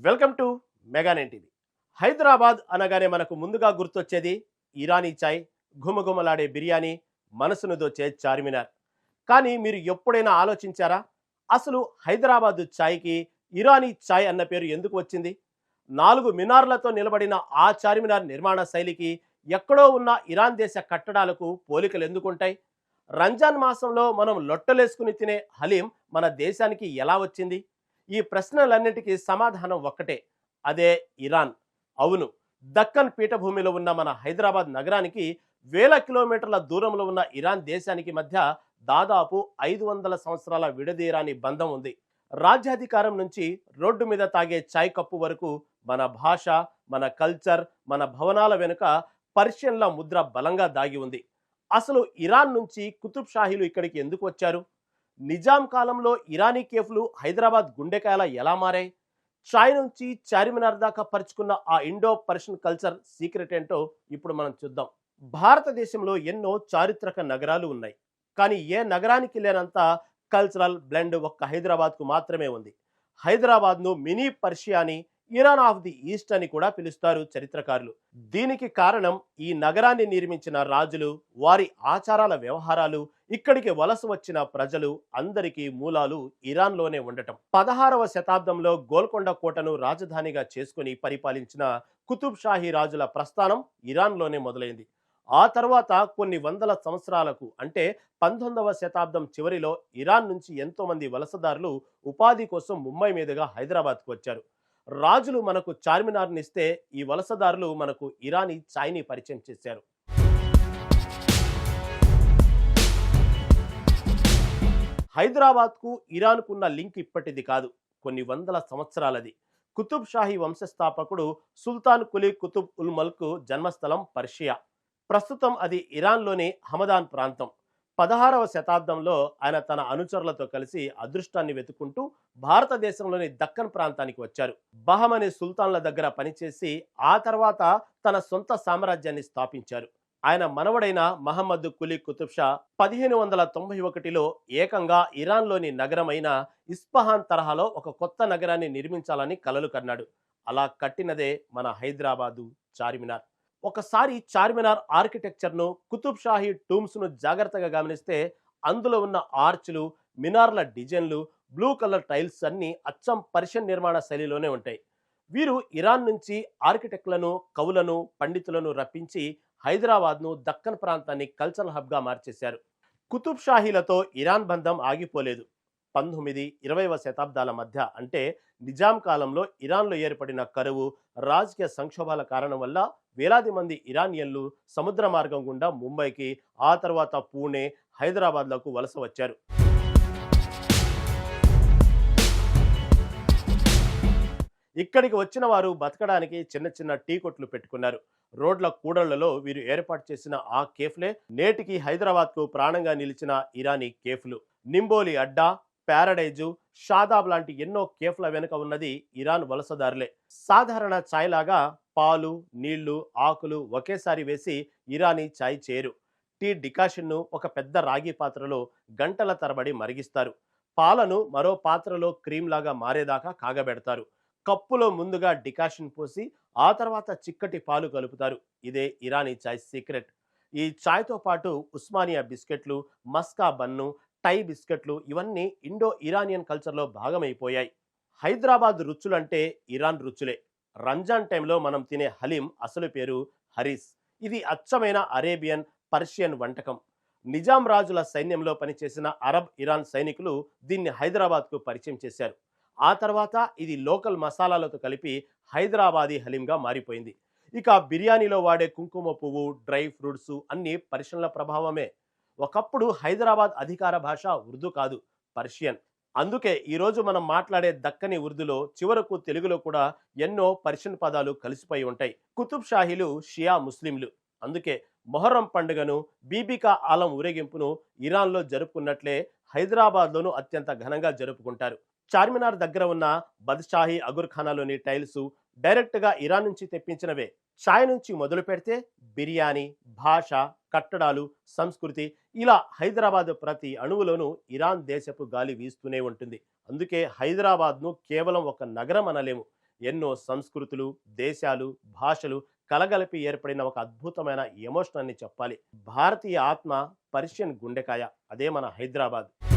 Welcome to mega nine TV. Hyderabad అనగానే మనకు ముందుగా గుర్తొచ్చేది ఇరానీ చాయ్, ఘుమఘుమలాడే బిర్యానీ, మనసును దోచే చార్మినార్. కానీ మీరు ఎప్పుడైనా ఆలోచించారా, అసలు హైదరాబాద్ చాయ్కి ఇరానీ చాయ్ అన్న పేరు ఎందుకు వచ్చింది? 4 మినార్లతో నిలబడిన ఆ చార్మినార్ నిర్మాణ శైలికి ఎక్కడో ఉన్న ఇరాన్ దేశ కట్టడాలకు పోలికలు ఎందుకుంటాయి? రంజాన్ మాసంలో మనం లొట్టలేసుకుని తినే హలీం మన దేశానికి ఎలా వచ్చింది? ఈ ప్రశ్నలన్నిటికీ సమాధానం ఒక్కటే, అదే ఇరాన్. అవును, దక్కన్ పీఠభూమిలో ఉన్న మన హైదరాబాద్ నగరానికి వేల కిలోమీటర్ల దూరంలో ఉన్న ఇరాన్ దేశానికి మధ్య దాదాపు 500 సంవత్సరాల విడదీరాని బంధం ఉంది. రాజ్యాధికారం నుంచి రోడ్డు మీద తాగే చాయ్ కప్పు వరకు మన భాష, మన కల్చర్, మన భవనాల వెనుక పర్షియన్ల ముద్ర బలంగా దాగి ఉంది. అసలు ఇరాన్ నుంచి కుతుబ్ షాహీలు ఇక్కడికి ఎందుకు వచ్చారు? నిజాం కాలంలో ఇరానీ కేఫ్లు హైదరాబాద్ గుండెకాయలా ఎలా మారాయి? చాయ్ నుంచి చార్మినార్ దాకా పరుచుకున్న ఆ ఇండో పర్షియన్ కల్చర్ సీక్రెట్ ఏంటో ఇప్పుడు మనం చూద్దాం. భారతదేశంలో ఎన్నో చారిత్రక నగరాలు ఉన్నాయి, కానీ ఏ నగరానికి లేనంత కల్చరల్ బ్లెండ్ ఒక్క హైదరాబాద్కు మాత్రమే ఉంది. హైదరాబాద్ను మినీ పర్షియా అని, ఇరాన్ ఆఫ్ ది ఈస్ట్ అని కూడా పిలుస్తారు చరిత్రకారులు. దీనికి కారణం ఈ నగరాన్ని నిర్మించిన రాజులు, వారి ఆచారాల వ్యవహారాలు, ఇక్కడికి వలస వచ్చిన ప్రజలు అందరికీ మూలాలు ఇరాన్లోనే ఉండటం. 16వ శతాబ్దంలో గోల్కొండ కోటను రాజధానిగా చేసుకుని పరిపాలించిన కుతుబ్ షాహీ రాజుల ప్రస్థానం ఇరాన్లోనే మొదలైంది. ఆ తర్వాత కొన్ని వందల సంవత్సరాలకు అంటే 19వ శతాబ్దం చివరిలో ఇరాన్ నుంచి ఎంతో మంది వలసదారులు ఉపాధి కోసం ముంబై మీదుగా హైదరాబాద్కు వచ్చారు. రాజులు మనకు చార్మినార్నిస్తే ఈ వలసదారులు మనకు ఇరానీ చాయ్ని పరిచయం చేశారు. హైదరాబాద్కు ఇరాన్కున్న లింక్ ఇప్పటిది కాదు, కొన్ని వందల సంవత్సరాలది. కుతుబ్ షాహీ వంశస్థాపకుడు సుల్తాన్ కులీ కుతుబ్ ఉల్ మల్క్ జన్మస్థలం పర్షియా. ప్రస్తుతం అది ఇరాన్లోని హమదాన్ ప్రాంతం. 16వ శతాబ్దంలో ఆయన తన అనుచరులతో కలిసి అదృష్టాన్ని వెతుకుంటూ భారతదేశంలోని దక్కన్ ప్రాంతానికి వచ్చారు. బహమని సుల్తాన్ల దగ్గర పనిచేసి ఆ తర్వాత తన సొంత సామ్రాజ్యాన్ని స్థాపించారు. ఆయన మనవడైన మహమ్మద్ కులీ కుతుబ్ షా 1591లో ఏకంగా ఇరాన్లోని నగరమైన ఇస్ఫహాన్ తరహాలో ఒక కొత్త నగరాన్ని నిర్మించాలని కలలు కన్నాడు. అలా కట్టినదే మన హైదరాబాదు చార్మినార్. ఒకసారి చార్మినార్ ఆర్కిటెక్చర్ను, కుతుబ్ షాహీ టూమ్స్ను జాగ్రత్తగా గమనిస్తే అందులో ఉన్న ఆర్చ్లు, మినార్ల డిజైన్లు, బ్లూ కలర్ టైల్స్ అన్నీ అచ్చం పర్షియన్ నిర్మాణ శైలిలోనే ఉంటాయి. వీరు ఇరాన్ నుంచి ఆర్కిటెక్ట్లను, కవులను, పండితులను రప్పించి హైదరాబాద్ను, దక్కన్ ప్రాంతాన్ని కల్చరల్ హబ్గా మార్చేశారు. కుతుబ్ షాహీలతో ఇరాన్ బంధం ఆగిపోలేదు. 19, 20వ శతాబ్దాల మధ్య అంటే నిజాం కాలంలో ఇరాన్లో ఏర్పడిన కరువు, రాజకీయ సంక్షోభాల కారణం వల్ల వేలాది మంది ఇరానియన్లు సముద్ర మార్గం గుండా ముంబైకి, ఆ తర్వాత పూణే, హైదరాబాద్లకు వలస వచ్చారు. ఇక్కడికి వచ్చిన వారు బతకడానికి చిన్న చిన్న టీ కొట్లు పెట్టుకున్నారు. రోడ్ల కూడళ్లలో వీరు ఏర్పాటు చేసిన ఆ కేఫ్లే నేటికి హైదరాబాద్కు ప్రాణంగా నిలిచిన ఇరానీ కేఫ్లు. నింబోలి అడ్డా, ప్యారడైజు, షాదాబ్ లాంటి ఎన్నో కేఫ్ల వెనుక ఉన్నది ఇరాన్ వలసదారులే. సాధారణ చాయ్ లాగా పాలు, నీళ్లు, ఆకులు ఒకేసారి వేసి ఇరానీ చాయ్ చేయరు. టీ డికాషన్ను ఒక పెద్ద రాగి పాత్రలో గంటల తరబడి మరిగిస్తారు. పాలను మరో పాత్రలో క్రీమ్ లాగా మారేదాకా కాగబెడతారు. కప్పులో ముందుగా డికాషన్ పోసి ఆ తర్వాత చిక్కటి పాలు కలుపుతారు. ఇదే ఇరానీ చాయ్ సీక్రెట్. ఈ చాయ్తో పాటు ఉస్మానియా బిస్కెట్లు, మస్కా బన్ను, టై బిస్కెట్లు ఇవన్నీ ఇండో ఇరానియన్ కల్చర్లో భాగమైపోయాయి. హైదరాబాద్ రుచులంటే ఇరాన్ రుచులే. రంజాన్ టైంలో మనం తినే హలీం అసలు పేరు హరీస్. ఇది అచ్చమైన అరేబియన్, పర్షియన్ వంటకం. నిజాం రాజుల సైన్యంలో పనిచేసిన అరబ్ ఇరాన్ సైనికులు దీన్ని హైదరాబాద్కు పరిచయం చేశారు. ఆ తర్వాత ఇది లోకల్ మసాలాలతో కలిపి హైదరాబాదీ హలీంగా మారిపోయింది. ఇక బిర్యానీలో వాడే కుంకుమ పువ్వు, డ్రై ఫ్రూట్స్ అన్నీ పర్షియన్ల ప్రభావమే. ఒకప్పుడు హైదరాబాద్ అధికార భాష ఉర్దూ కాదు, పర్షియన్. అందుకే ఈరోజు మనం మాట్లాడే దక్కని ఉర్దూలో చివరకు తెలుగులో కూడా ఎన్నో పర్షియన్ పదాలు కలిసిపోయి ఉంటాయి. కుతుబ్ షాహీలు షియా ముస్లింలు. అందుకే మొహర్రం పండుగను, బీబీకా ఆలం ఊరేగింపును ఇరాన్లో జరుపుకున్నట్లే హైదరాబాద్లోనూ అత్యంత ఘనంగా జరుపుకుంటారు. చార్మినార్ దగ్గర ఉన్న బద్షాహీ అగుర్ఖానాలోని టైల్స్ డైరెక్ట్గా ఇరాన్ నుంచి తెప్పించినవే. చాయ్ నుంచి మొదలు పెడితే బిర్యానీ, భాష, కట్టడాలు, సంస్కృతి, ఇలా హైదరాబాద్ ప్రతి అణువులోనూ ఇరాన్ దేశపు గాలి వీస్తూనే ఉంటుంది. అందుకే హైదరాబాద్ను కేవలం ఒక నగరం అనలేము, ఎన్నో సంస్కృతులు, దేశాలు, భాషలు కలగలిపి ఏర్పడిన ఒక అద్భుతమైన ఎమోషన్ అని చెప్పాలి. భారతీయ ఆత్మ, పర్షియన్ గుండెకాయ, అదే మన హైదరాబాద్.